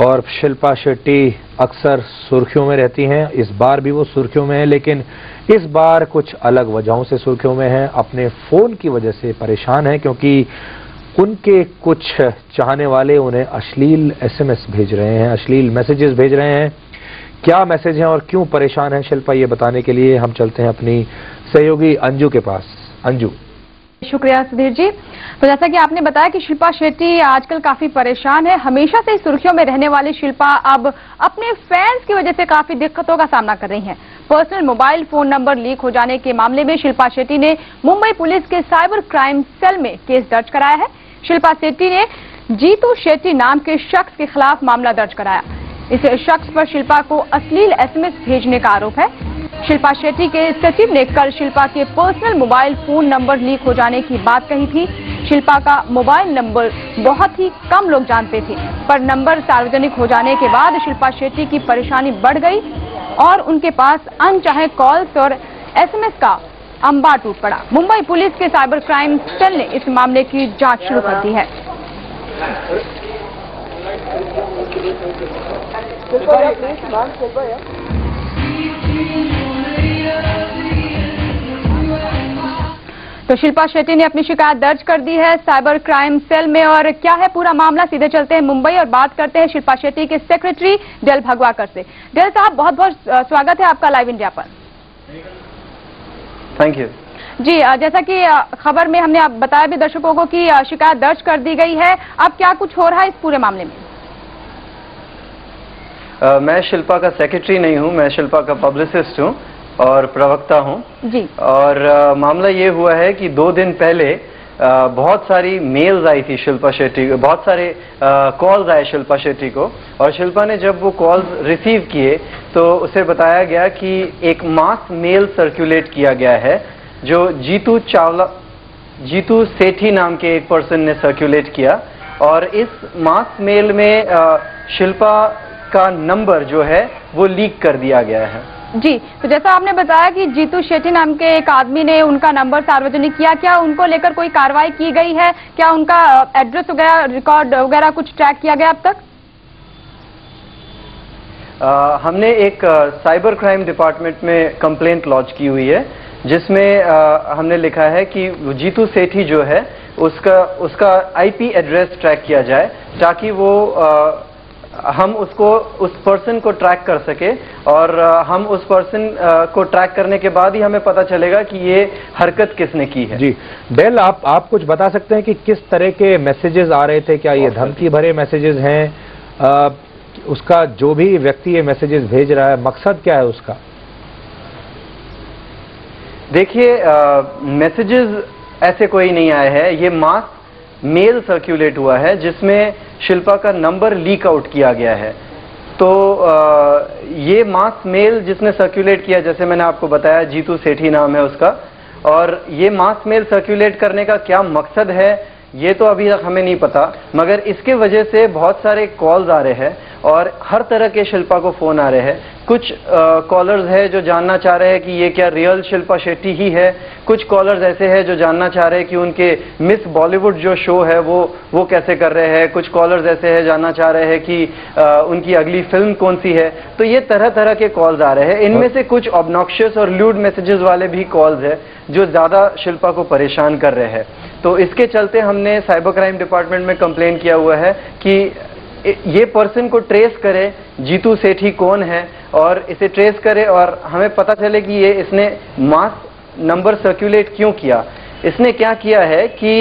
और शिल्पा शेट्टी अक्सर सुर्खियों में रहती हैं। इस बार भी वो सुर्खियों में है, लेकिन इस बार कुछ अलग वजहों से सुर्खियों में है। अपने फोन की वजह से परेशान है, क्योंकि उनके कुछ चाहने वाले उन्हें अश्लील एसएमएस भेज रहे हैं, अश्लील मैसेजेस भेज रहे हैं। क्या मैसेज हैं और क्यों परेशान है शिल्पा, ये बताने के लिए हम चलते हैं अपनी सहयोगी अंजू के पास। अंजू। शुक्रिया सुधीर जी। तो जैसा कि आपने बताया कि शिल्पा शेट्टी आजकल काफी परेशान है। हमेशा से सुर्खियों में रहने वाली शिल्पा अब अपने फैंस की वजह से काफी दिक्कतों का सामना कर रही हैं। Personal mobile phone number leak हो जाने के मामले में शिल्पा शेट्टी ने मुंबई पुलिस के साइबर क्राइम सेल में केस दर्ज कराया है। शिल्पा शेट्टी ने जीतू शेट्टी नाम के शख्स के खिलाफ मामला दर्ज कराया। इस शख्स पर शिल्पा को अश्लील एसएमएस भेजने का आरोप है। शिल्पा शेट्टी के सचिव ने कल शिल्पा के personal mobile phone number leak हो जाने की बात कही थी। शिल्पा का मोबाइल नंबर बहुत ही कम लोग जानते थे, पर नंबर सार्वजनिक हो जाने के बाद शिल्पा शेट्टी की परेशानी बढ़ गई और उनके पास अनचाहे कॉल्स और एसएमएस का अंबार टूट पड़ा। मुंबई पुलिस के साइबर क्राइम सेल ने इस मामले की जांच शुरू कर दी है। तो शिल्पा शेट्टी ने अपनी शिकायत दर्ज कर दी है साइबर क्राइम सेल में। और क्या है पूरा मामला, सीधे चलते हैं मुंबई और बात करते हैं शिल्पा शेट्टी के सेक्रेटरी डेल भगवाकर से। डेल साहब, बहुत बहुत स्वागत है आपका लाइव इंडिया पर। थैंक यू जी। जैसा कि खबर में हमने बताया भी दर्शकों को कि शिकायत दर्ज कर दी गई है, अब क्या कुछ हो रहा है इस पूरे मामले में? मैं शिल्पा का सेक्रेटरी नहीं हूं, मैं शिल्पा का पब्लिसिस्ट हूं और प्रवक्ता हूं जी। और मामला ये हुआ है कि 2 दिन पहले बहुत सारी मेल्स आई थी शिल्पा शेट्टी, बहुत सारे कॉल्स आए शिल्पा शेट्टी को। और शिल्पा ने जब वो कॉल्स रिसीव किए तो उसे बताया गया कि एक मास मेल सर्कुलेट किया गया है जो जीतू सेठी नाम के एक पर्सन ने सर्कुलेट किया। और इस मास मेल में शिल्पा का नंबर जो है वो लीक कर दिया गया है जी। तो जैसा आपने बताया कि जीतू शेट्टी नाम के एक आदमी ने उनका नंबर सार्वजनिक किया, क्या उनको लेकर कोई कार्रवाई की गई है? क्या उनका एड्रेस वगैरह, रिकॉर्ड वगैरह कुछ ट्रैक किया गया अब तक? हमने एक साइबर क्राइम डिपार्टमेंट में कंप्लेंट लॉन्च की हुई है, जिसमें हमने लिखा है कि जीतू सेठी जो है उसका आईपी एड्रेस ट्रैक किया जाए, ताकि वो हम उस पर्सन को ट्रैक कर सके। और हम उस पर्सन को ट्रैक करने के बाद ही हमें पता चलेगा कि ये हरकत किसने की है। जी डेल, आप कुछ बता सकते हैं कि किस तरह के मैसेजेस आ रहे थे? क्या ये धमकी भरे मैसेजेस हैं? उसका जो भी व्यक्ति ये मैसेजेस भेज रहा है, मकसद क्या है उसका? देखिए, मैसेजेस ऐसे कोई नहीं आए हैं। ये मास मेल सर्कुलेट हुआ है जिसमें शिल्पा का नंबर लीक आउट किया गया है। तो ये मास मेल जिसने सर्कुलेट किया, जैसे मैंने आपको बताया, जीतू सेठी नाम है उसका। और ये मास मेल सर्कुलेट करने का क्या मकसद है ये तो अभी तक हमें नहीं पता, मगर इसके वजह से बहुत सारे कॉल्स आ रहे हैं और हर तरह के शिल्पा को फोन आ रहे हैं। कुछ कॉलर्स हैं जो जानना चाह रहे हैं कि ये क्या रियल शिल्पा शेट्टी ही है। कुछ कॉलर्स ऐसे हैं जो जानना चाह रहे हैं कि उनके मिस बॉलीवुड जो शो है वो कैसे कर रहे हैं। कुछ कॉलर्स ऐसे हैं जानना चाह रहे हैं कि उनकी अगली फिल्म कौन सी है। तो ये तरह तरह के कॉल्स आ रहे हैं। इनमें से कुछ ऑब्नॉक्शियस और ल्यूड मैसेजेस वाले भी कॉल्स हैं जो ज्यादा शिल्पा को परेशान कर रहे हैं। तो इसके चलते हमने साइबर क्राइम डिपार्टमेंट में कंप्लेन किया हुआ है कि ये पर्सन को ट्रेस करे, जीतू सेठी कौन है, और इसे ट्रेस करे और हमें पता चले कि इसने मास नंबर सर्कुलेट क्यों किया। इसने क्या किया है कि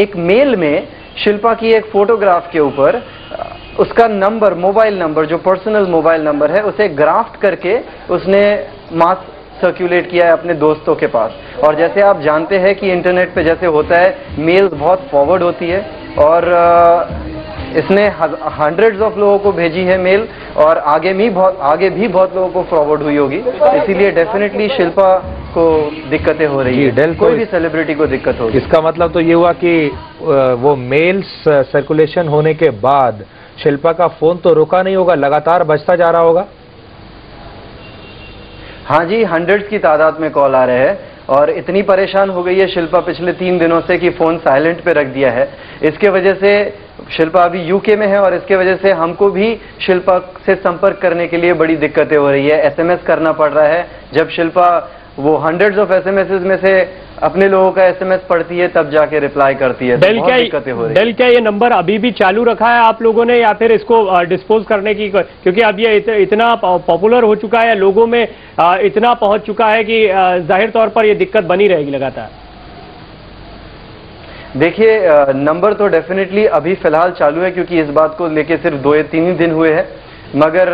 एक मेल में शिल्पा की एक फोटोग्राफ के ऊपर उसका नंबर, मोबाइल नंबर, जो पर्सनल मोबाइल नंबर है, उसे ग्राफ्ट करके उसने मास सर्कुलेट किया है अपने दोस्तों के पास। और जैसे आप जानते हैं कि इंटरनेट पे जैसे होता है, मेल्स बहुत फॉरवर्ड होती है और इसने हंड्रेड्स ऑफ लोगों को भेजी है मेल, और आगे भी बहुत लोगों को फॉरवर्ड हुई होगी। इसीलिए डेफिनेटली शिल्पा को दिक्कतें हो रही है, कोई भी सेलिब्रिटी को दिक्कत होगी। इसका मतलब तो ये हुआ कि वो मेल्स सर्कुलेशन होने के बाद शिल्पा का फोन तो रुका नहीं होगा, लगातार बजता जा रहा होगा। हाँ जी, हंड्रेड्स की तादाद में कॉल आ रहे हैं और इतनी परेशान हो गई है शिल्पा पिछले 3 दिनों से कि फोन साइलेंट पे रख दिया है। इसके वजह से शिल्पा अभी यूके में है और इसके वजह से हमको भी शिल्पा से संपर्क करने के लिए बड़ी दिक्कतें हो रही है। एसएमएस करना पड़ रहा है। जब शिल्पा वो हंड्रेड्स ऑफ एसएमएस में से अपने लोगों का एसएमएस पढ़ती है तब जाके रिप्लाई करती है। डेल क्या ये नंबर अभी भी चालू रखा है आप लोगों ने, या फिर इसको डिस्पोज करने की, क्योंकि अब ये इतना पॉपुलर हो चुका है, लोगों में इतना पहुंच चुका है कि जाहिर तौर पर ये दिक्कत बनी रहेगी लगातार। देखिए नंबर तो डेफिनेटली अभी फिलहाल चालू है क्योंकि इस बात को लेके सिर्फ 2 या 3 ही दिन हुए हैं, मगर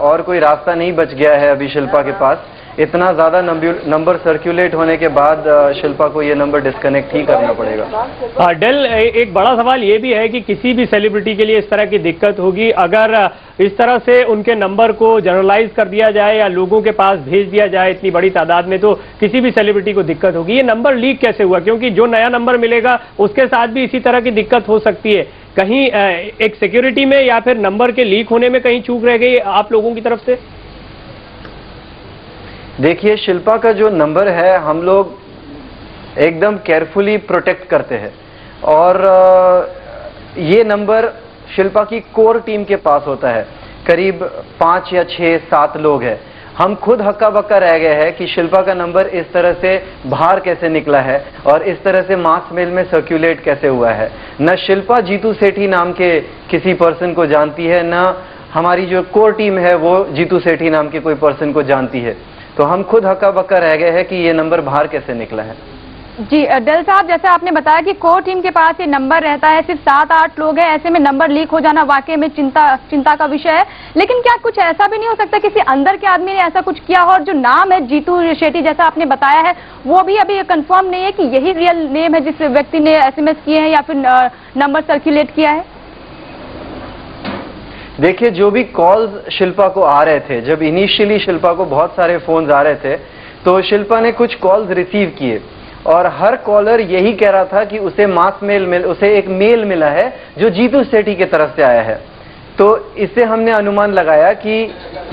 और कोई रास्ता नहीं बच गया है अभी शिल्पा के पास। इतना ज्यादा नंबर सर्कुलेट होने के बाद शिल्पा को ये नंबर डिस्कनेक्ट ही करना पड़ेगा। डेल, एक बड़ा सवाल ये भी है कि किसी भी सेलिब्रिटी के लिए इस तरह की दिक्कत होगी अगर इस तरह से उनके नंबर को जनरलाइज कर दिया जाए या लोगों के पास भेज दिया जाए इतनी बड़ी तादाद में, तो किसी भी सेलिब्रिटी को दिक्कत होगी। ये नंबर लीक कैसे हुआ? क्योंकि जो नया नंबर मिलेगा उसके साथ भी इसी तरह की दिक्कत हो सकती है। कहीं एक सिक्योरिटी में या फिर नंबर के लीक होने में कहीं चूक रह गई आप लोगों की तरफ से? देखिए शिल्पा का जो नंबर है हम लोग एकदम केयरफुली प्रोटेक्ट करते हैं और ये नंबर शिल्पा की कोर टीम के पास होता है। करीब 5 या 6, 7 लोग हैं। हम खुद हक्का बक्का रह गए हैं कि शिल्पा का नंबर इस तरह से बाहर कैसे निकला है और इस तरह से मास मेल में सर्कुलेट कैसे हुआ है। न शिल्पा जीतू सेठी नाम के किसी पर्सन को जानती है, न हमारी जो कोर टीम है वो जीतू सेठी नाम के कोई पर्सन को जानती है। तो हम खुद हक्का बक्का रह गए हैं कि ये नंबर बाहर कैसे निकला है। जी डेल साहब, जैसे आपने बताया कि कोर टीम के पास ये नंबर रहता है, सिर्फ 7-8 लोग हैं, ऐसे में नंबर लीक हो जाना वाकई में चिंता का विषय है। लेकिन क्या कुछ ऐसा भी नहीं हो सकता किसी अंदर के आदमी ने ऐसा कुछ किया हो? और जो नाम है जीतू शेट्टी जैसा आपने बताया है वो भी अभी कंफर्म नहीं है कि यही रियल नेम है जिस व्यक्ति ने एसएमएस किए हैं या फिर नंबर सर्कुलेट किया है? देखिए जो भी कॉल्स शिल्पा को आ रहे थे, जब इनिशियली शिल्पा को बहुत सारे फोन्स आ रहे थे तो शिल्पा ने कुछ कॉल्स रिसीव किए और हर कॉलर यही कह रहा था कि उसे उसे एक मेल मिला है जो जीतू सेठी की तरफ से आया है। तो इससे हमने अनुमान लगाया कि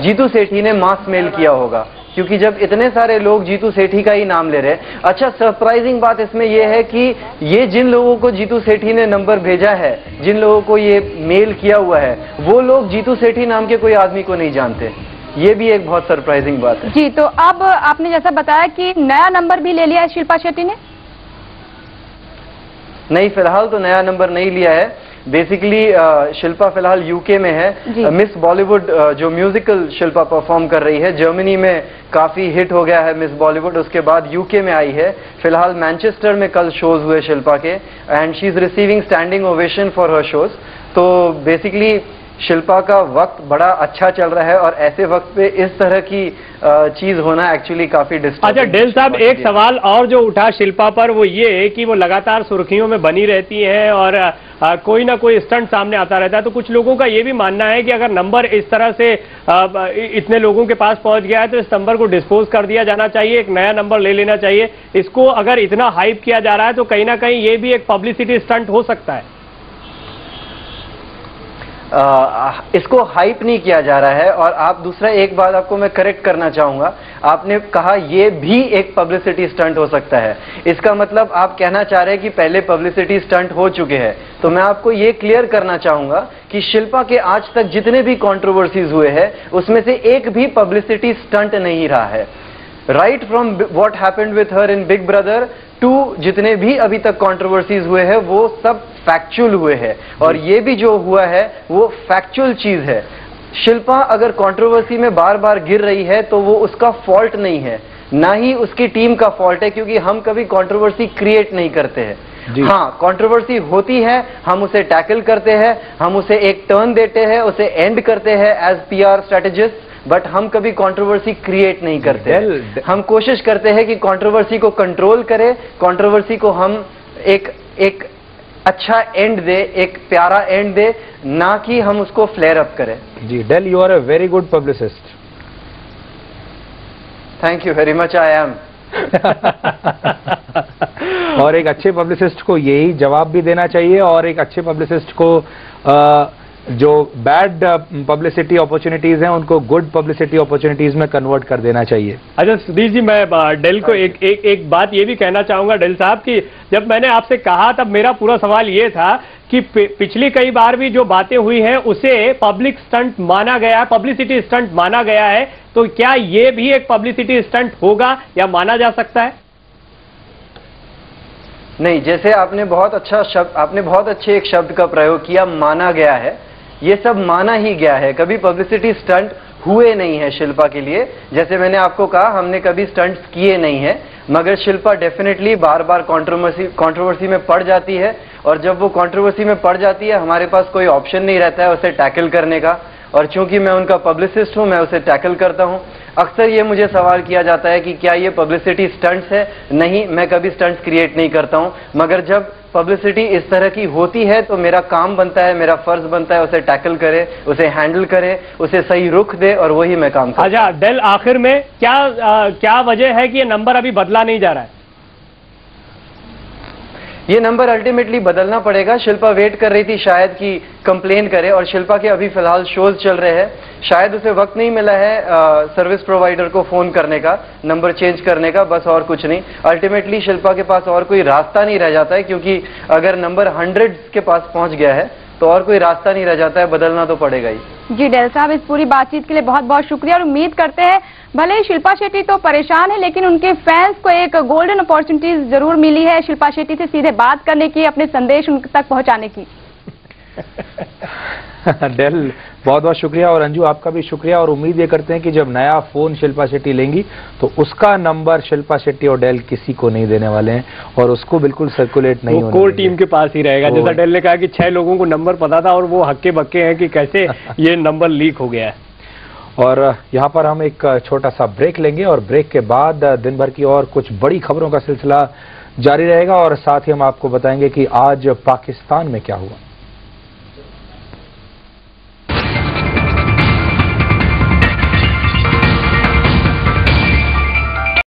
जीतू सेठी ने मास मेल किया होगा, क्योंकि जब इतने सारे लोग जीतू सेठी का ही नाम ले रहे। अच्छा, सरप्राइजिंग बात इसमें यह है कि ये जिन लोगों को जीतू सेठी ने नंबर भेजा है, जिन लोगों को ये मेल किया हुआ है, वो लोग जीतू सेठी नाम के कोई आदमी को नहीं जानते। ये भी एक बहुत सरप्राइजिंग बात है। जी, तो अब आपने जैसा बताया कि नया नंबर भी ले लिया है शिल्पा शेट्टी ने? नहीं, फिलहाल तो नया नंबर नहीं लिया है। बेसिकली शिल्पा फिलहाल यूके में है। मिस बॉलीवुड जो म्यूजिकल शिल्पा परफॉर्म कर रही है, जर्मनी में काफी हिट हो गया है मिस बॉलीवुड, उसके बाद यूके में आई है। फिलहाल मैनचेस्टर में कल शोज हुए शिल्पा के and she is receiving standing ovation for her shows. तो बेसिकली शिल्पा का वक्त बड़ा अच्छा चल रहा है और ऐसे वक्त पे इस तरह की चीज होना एक्चुअली काफी डिस्टर्बिंग। अच्छा डेल साहब, एक सवाल और जो उठा शिल्पा पर वो ये कि वो लगातार सुर्खियों में बनी रहती है और कोई ना कोई स्टंट सामने आता रहता है। तो कुछ लोगों का ये भी मानना है कि अगर नंबर इस तरह से इतने लोगों के पास पहुंच गया है तो इस नंबर को डिस्पोज कर दिया जाना चाहिए, एक नया नंबर ले लेना चाहिए। इसको अगर इतना हाइप किया जा रहा है तो कहीं ना कहीं ये भी एक पब्लिसिटी स्टंट हो सकता है। इसको हाइप नहीं किया जा रहा है। और आप दूसरा एक बात आपको मैं करेक्ट करना चाहूंगा, आपने कहा ये भी एक पब्लिसिटी स्टंट हो सकता है। इसका मतलब आप कहना चाह रहे हैं कि पहले पब्लिसिटी स्टंट हो चुके हैं। तो मैं आपको ये क्लियर करना चाहूंगा कि शिल्पा के आज तक जितने भी कंट्रोवर्सीज हुए हैं उसमें से एक भी पब्लिसिटी स्टंट नहीं रहा है। Right from what happened with her in Big Brother to जितने भी अभी तक कंट्रोवर्सीज हुए हैं वो सब फैक्चुअल हुए हैं और ये भी जो हुआ है वो फैक्चुअल चीज है। शिल्पा अगर कंट्रोवर्सी में बार बार गिर रही है तो वो उसका फॉल्ट नहीं है, ना ही उसकी टीम का फॉल्ट है, क्योंकि हम कभी कंट्रोवर्सी क्रिएट नहीं करते हैं। हाँ, कंट्रोवर्सी होती है, हम उसे टैकल करते हैं, हम उसे एक टर्न देते हैं, उसे एंड करते हैं एज PR स्ट्रेटेजिस्ट, बट हम कभी कंट्रोवर्सी क्रिएट नहीं करते। हम कोशिश करते हैं कि कंट्रोवर्सी को कंट्रोल करें, कंट्रोवर्सी को हम एक अच्छा एंड दे, एक प्यारा एंड दे, ना कि हम उसको फ्लेयर अप करें। जी Dale, you are a very good publicist. Thank you very much, I am. और एक अच्छे पब्लिसिस्ट को यही जवाब भी देना चाहिए और एक अच्छे पब्लिसिस्ट को जो बैड पब्लिसिटी अपॉर्चुनिटीज हैं उनको गुड पब्लिसिटी अपॉर्चुनिटीज में कन्वर्ट कर देना चाहिए। अच्छा सुधीर जी, मैं डेल को एक बात ये भी कहना चाहूंगा डेल साहब कि जब मैंने आपसे कहा तब मेरा पूरा सवाल ये था कि पिछली कई बार भी जो बातें हुई हैं उसे पब्लिक स्टंट माना गया है, पब्लिसिटी स्टंट माना गया है, तो क्या ये भी एक पब्लिसिटी स्टंट होगा या माना जा सकता है? नहीं, जैसे आपने बहुत अच्छे एक शब्द का प्रयोग किया, माना गया है। ये सब माना ही गया है, कभी पब्लिसिटी स्टंट हुए नहीं है शिल्पा के लिए। जैसे मैंने आपको कहा, हमने कभी स्टंट्स किए नहीं है, मगर शिल्पा डेफिनेटली बार बार कंट्रोवर्सी में पड़ जाती है, और जब वो कंट्रोवर्सी में पड़ जाती है हमारे पास कोई ऑप्शन नहीं रहता है उसे टैकल करने का, और चूंकि मैं उनका पब्लिसिस्ट हूं, मैं उसे टैकल करता हूं। अक्सर ये मुझे सवाल किया जाता है कि क्या ये पब्लिसिटी स्टंट्स है? नहीं, मैं कभी स्टंट्स क्रिएट नहीं करता हूं, मगर जब पब्लिसिटी इस तरह की होती है तो मेरा काम बनता है, मेरा फर्ज बनता है उसे टैकल करे, उसे हैंडल करे, उसे सही रुख दे, और वही मैं काम करता हूं। अच्छा डेल, आखिर में क्या वजह है कि ये नंबर अभी बदला नहीं जा रहा है? ये नंबर अल्टीमेटली बदलना पड़ेगा। शिल्पा वेट कर रही थी शायद कि कंप्लेन करे, और शिल्पा के अभी फिलहाल शोज चल रहे हैं, शायद उसे वक्त नहीं मिला है सर्विस प्रोवाइडर को फोन करने का, नंबर चेंज करने का, बस और कुछ नहीं। अल्टीमेटली शिल्पा के पास और कोई रास्ता नहीं रह जाता है, क्योंकि अगर नंबर 100 के पास पहुंच गया है तो और कोई रास्ता नहीं रह जाता है, बदलना तो पड़ेगा ही। जी डेल साहब, इस पूरी बातचीत के लिए बहुत बहुत शुक्रिया, और उम्मीद करते हैं भले ही शिल्पा शेट्टी तो परेशान है लेकिन उनके फैंस को एक गोल्डन अपॉर्चुनिटी जरूर मिली है शिल्पा शेट्टी से सीधे बात करने की, अपने संदेश उन तक पहुंचाने की। डेल बहुत बहुत शुक्रिया, और अंजू आपका भी शुक्रिया, और उम्मीद ये करते हैं कि जब नया फोन शिल्पा शेट्टी लेंगी तो उसका नंबर शिल्पा शेट्टी और डेल किसी को नहीं देने वाले हैं, और उसको बिल्कुल सर्कुलेट नहीं होने कोर टीम के पास ही रहेगा। जैसा डेल ने कहा कि 6 लोगों को नंबर पता था और वो हक्के बक्के हैं कि कैसे ये नंबर लीक हो गया है। और यहाँ पर हम एक छोटा सा ब्रेक लेंगे, और ब्रेक के बाद दिन भर की और कुछ बड़ी खबरों का सिलसिला जारी रहेगा, और साथ ही हम आपको बताएंगे कि आज पाकिस्तान में क्या हुआ।